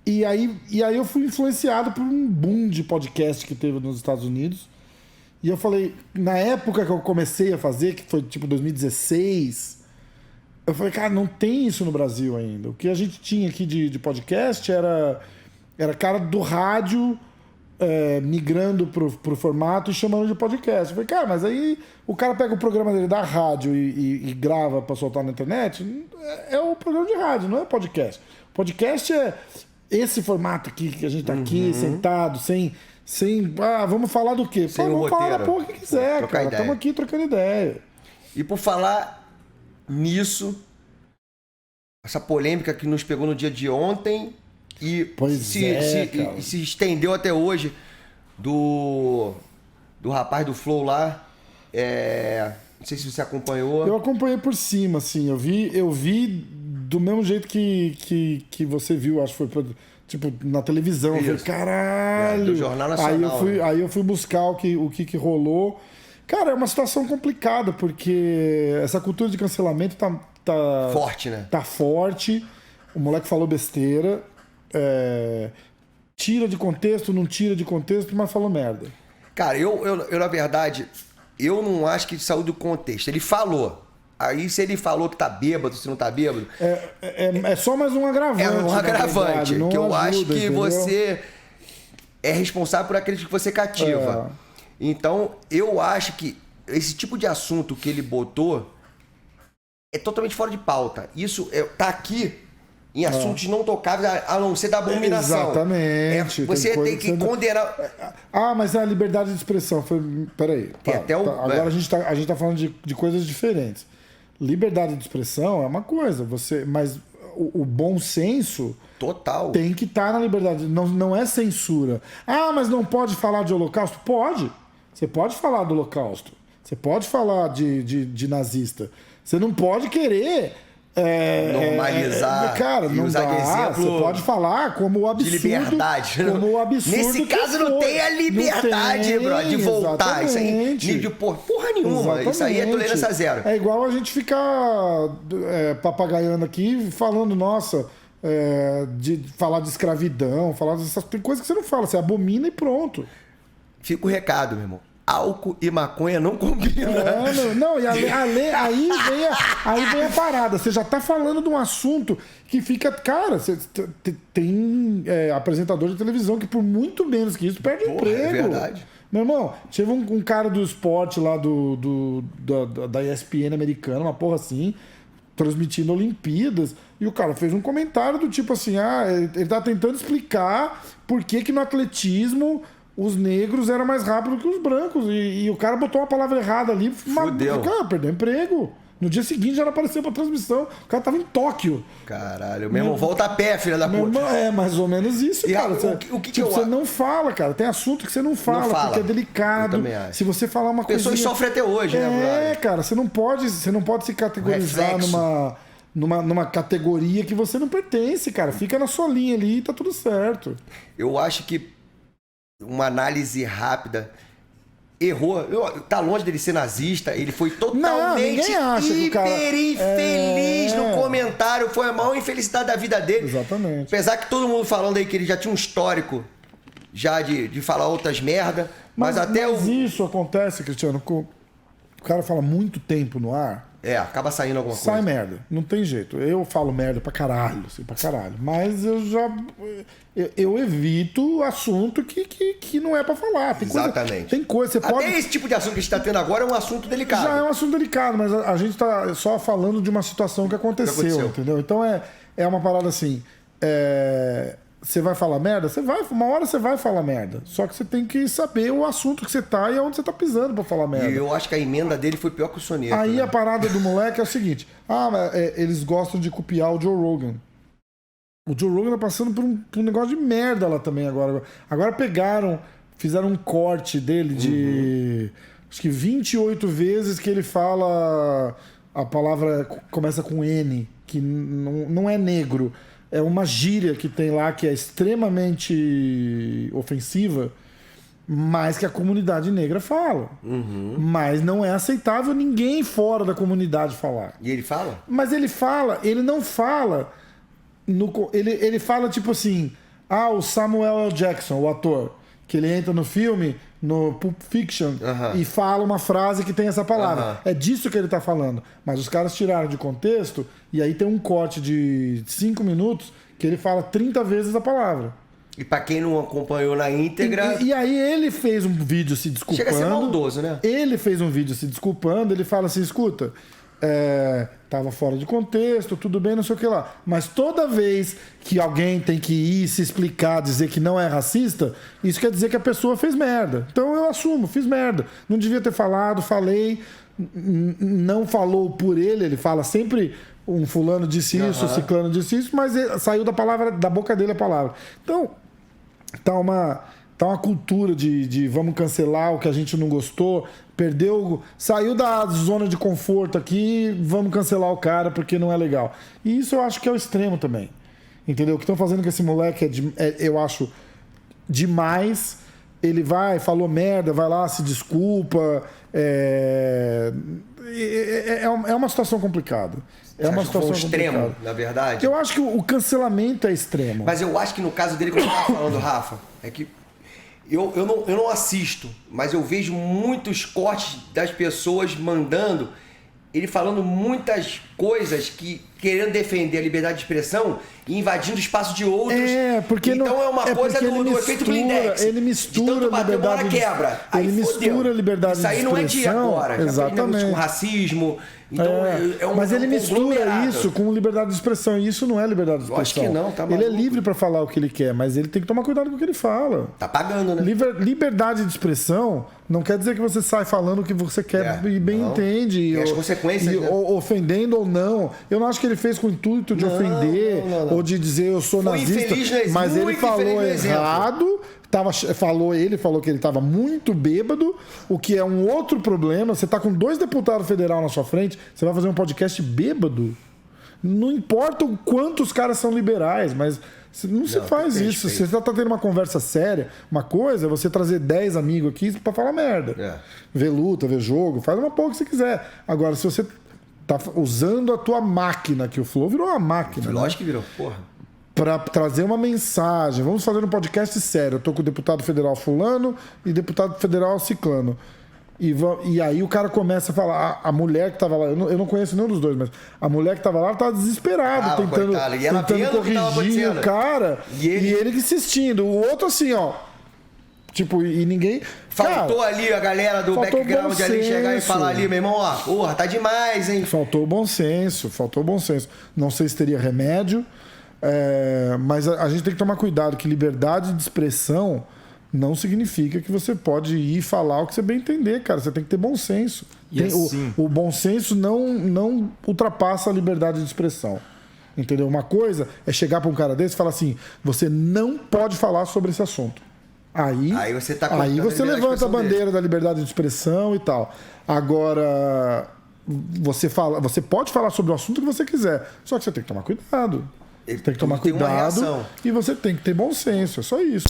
E aí eu fui influenciado por um boom de podcast que teve nos Estados Unidos. E eu falei, na época que eu comecei a fazer, que foi tipo 2016, eu falei, cara, não tem isso no Brasil ainda. O que a gente tinha aqui de podcast era cara do rádio migrando pro formato e chamando de podcast. Eu falei, cara, mas aí o cara pega o programa dele da rádio e grava pra soltar na internet. É o programa de rádio, não é podcast. Podcast é esse formato aqui, que a gente tá aqui, sentado, sem vamos falar do quê? Vamos falar da porra que quiser, cara. Estamos aqui trocando ideia. E por falar nisso, essa polêmica que nos pegou no dia de ontem e se estendeu até hoje do rapaz do Flow lá. Não sei se você acompanhou. Eu acompanhei por cima, assim. Eu vi do mesmo jeito que você viu, acho que foi tipo na televisão. Eu falei, caralho! Do Jornal Nacional. Aí eu fui buscar o que rolou. Cara, é uma situação complicada, porque essa cultura de cancelamento tá forte, né? Tá forte. O moleque falou besteira. Tira de contexto, não tira de contexto, mas falou merda. Cara, eu na verdade, eu não acho que saiu do contexto. Ele falou. Aí se ele falou que tá bêbado, se não tá bêbado... É só mais um agravante. É um agravante, que eu acho que entendeu? você é responsável por aqueles que você cativa. Então, eu acho que esse tipo de assunto que ele botou é totalmente fora de pauta. Isso tá aqui em assuntos não tocáveis, a não ser da abominação. Exatamente. Você tem que condenar... mas é a liberdade de expressão. Peraí. Agora a gente tá falando de coisas diferentes. Liberdade de expressão é uma coisa, mas o bom senso total tem que estar na liberdade. Não é censura. Mas não pode falar de holocausto? Pode. Você pode falar do holocausto. Você pode falar de nazista. Você não pode querer... normalizar cara, e não usar dá. de exemplo. Você pode falar como o absurdo. De liberdade. Como o absurdo. Nesse caso não tem a liberdade, bro, de voltar. Exatamente. Isso aí, de porra nenhuma. Exatamente. Isso aí é tolerância zero. É igual a gente ficar papagaiando aqui, falando, de falar de escravidão, tem coisas que você não fala, você abomina e pronto. Fica o recado, meu irmão. Álcool e maconha não combinam. Aí vem a parada. Você já tá falando de um assunto que fica... Cara, você tem apresentador de televisão que por muito menos que isso perde emprego. É verdade. Meu irmão, teve um cara do esporte lá da ESPN americana, uma porra assim, transmitindo Olimpíadas, e o cara fez um comentário do tipo assim, ele tá tentando explicar por que no atletismo os negros eram mais rápidos que os brancos. E o cara botou uma palavra errada ali. Fudeu. O cara perdeu emprego. No dia seguinte já não apareceu pra transmissão. O cara tava em Tóquio. Caralho, mesmo volta a pé, filha da puta. É mais ou menos isso, cara. Você não fala, cara. Tem assunto que você não fala, porque é delicado. Se você falar uma coisa. Pessoas sofrem até hoje, né, brother? Cara, você não pode se categorizar numa categoria que você não pertence, cara. Fica na sua linha ali e tá tudo certo. Eu acho que uma análise rápida errou. Tá longe dele ser nazista. Ele foi totalmente infeliz no comentário. Foi a maior infelicidade da vida dele. Exatamente. Apesar que todo mundo falando aí que ele já tinha um histórico já de falar outras merda. Mas isso acontece, Cristiano. O cara fala muito tempo no ar. Acaba saindo alguma coisa. Sai merda. Não tem jeito. Eu falo merda pra caralho, assim, pra caralho. Mas eu evito assunto que não é pra falar. Exatamente. Tem coisa, você pode... Até esse tipo de assunto que a gente tá tendo agora é um assunto delicado. Já é um assunto delicado, mas a gente tá só falando de uma situação que aconteceu. Entendeu? Então é uma parada assim... Você vai falar merda? Uma hora você vai falar merda. Só que você tem que saber o assunto que você tá e aonde você tá pisando pra falar merda. E eu acho que a emenda dele foi pior que o soneto. Aí, né? A parada do moleque é o seguinte. Eles gostam de copiar o Joe Rogan. O Joe Rogan tá passando por um negócio de merda lá também agora. Agora fizeram um corte dele de... Acho que 28 vezes que ele fala... A palavra começa com N, que não é negro. É uma gíria que tem lá que é extremamente ofensiva, mas que a comunidade negra fala. Mas não é aceitável ninguém fora da comunidade falar. E ele fala? Mas ele não fala... Ele fala tipo assim... o Samuel L. Jackson, o ator, que ele entra no filme, no Pulp Fiction, e fala uma frase que tem essa palavra. É disso que ele tá falando. Mas os caras tiraram de contexto e aí tem um corte de 5 minutos que ele fala 30 vezes a palavra. E pra quem não acompanhou na íntegra... E aí ele fez um vídeo se desculpando. Chega a ser maldoso, né? Ele fez um vídeo se desculpando, ele fala assim, escuta, tava fora de contexto, tudo bem, não sei o que lá. Mas toda vez que alguém tem que ir se explicar, dizer que não é racista, isso quer dizer que a pessoa fez merda. Então eu assumo, fiz merda. Não devia ter falado, falei. Não falou por ele, ele fala sempre... Um fulano disse isso, um ciclano disse isso, mas saiu da boca dele a palavra. Então, tá uma cultura de vamos cancelar o que a gente não gostou, saiu da zona de conforto aqui, vamos cancelar o cara porque não é legal. E isso eu acho que é o extremo também. Entendeu? O que estão fazendo com esse moleque eu acho demais. Ele falou merda, vai lá, se desculpa. É uma situação complicada. É uma situação extremo, na verdade. Eu acho que o cancelamento é extremo. Mas eu acho que no caso dele, como eu estava falando, Rafa, é que eu não assisto, mas eu vejo muitos cortes das pessoas mandando, ele falando muitas coisas querendo defender a liberdade de expressão e invadindo o espaço de outros. Porque então é uma coisa do efeito blindex. Ele mistura a liberdade quebra. Ele mistura a liberdade de expressão. Isso aí não é de agora. Exatamente. Com racismo. Então mas ele mistura isso com liberdade de expressão. E isso não é liberdade de expressão. Acho que não, tá maluco. Ele é livre para falar o que ele quer, mas ele tem que tomar cuidado com o que ele fala. Tá pagando, né? Liberdade de expressão não quer dizer que você sai falando o que você quer e bem entende. E as consequências, né? Ofendendo ou não. Eu não acho que ele fez com o intuito de ofender ou de dizer eu sou nazista. Mas ele falou errado. Ele falou que ele estava muito bêbado, o que é um outro problema. Você está com 2 deputados federais na sua frente, você vai fazer um podcast bêbado? Não importa o quanto os caras são liberais, mas não se faz isso. Você está tendo uma conversa séria, uma coisa é você trazer 10 amigos aqui para falar merda. Ver luta, ver jogo, faz uma porra que você quiser. Agora, se você tá usando a tua máquina, que o Flow virou uma máquina. Lógico que virou, porra. Para trazer uma mensagem. Vamos fazer um podcast sério. Eu tô com o deputado federal fulano e deputado federal ciclano. E aí o cara começa a falar, a mulher que tava lá, eu não conheço nenhum dos dois, mas a mulher que tava lá tava desesperada, tentando corrigir o cara, e ele insistindo. O outro assim, ó. Tipo, e ninguém... Faltou ali a galera do background ali chegar e falar ali, meu irmão, ó, porra, tá demais, hein? Faltou bom senso. Não sei se teria remédio. Mas a gente tem que tomar cuidado que liberdade de expressão não significa que você pode ir falar o que você bem entender, cara. Você tem que ter bom senso. O bom senso não ultrapassa a liberdade de expressão. Entendeu? Uma coisa é chegar para um cara desse e falar assim, você não pode falar sobre esse assunto. Aí você levanta a bandeira da liberdade de expressão e tal. Agora, você pode falar sobre o assunto que você quiser, só que você tem que tomar cuidado. Tem que tomar cuidado e você tem que ter bom senso. É só isso.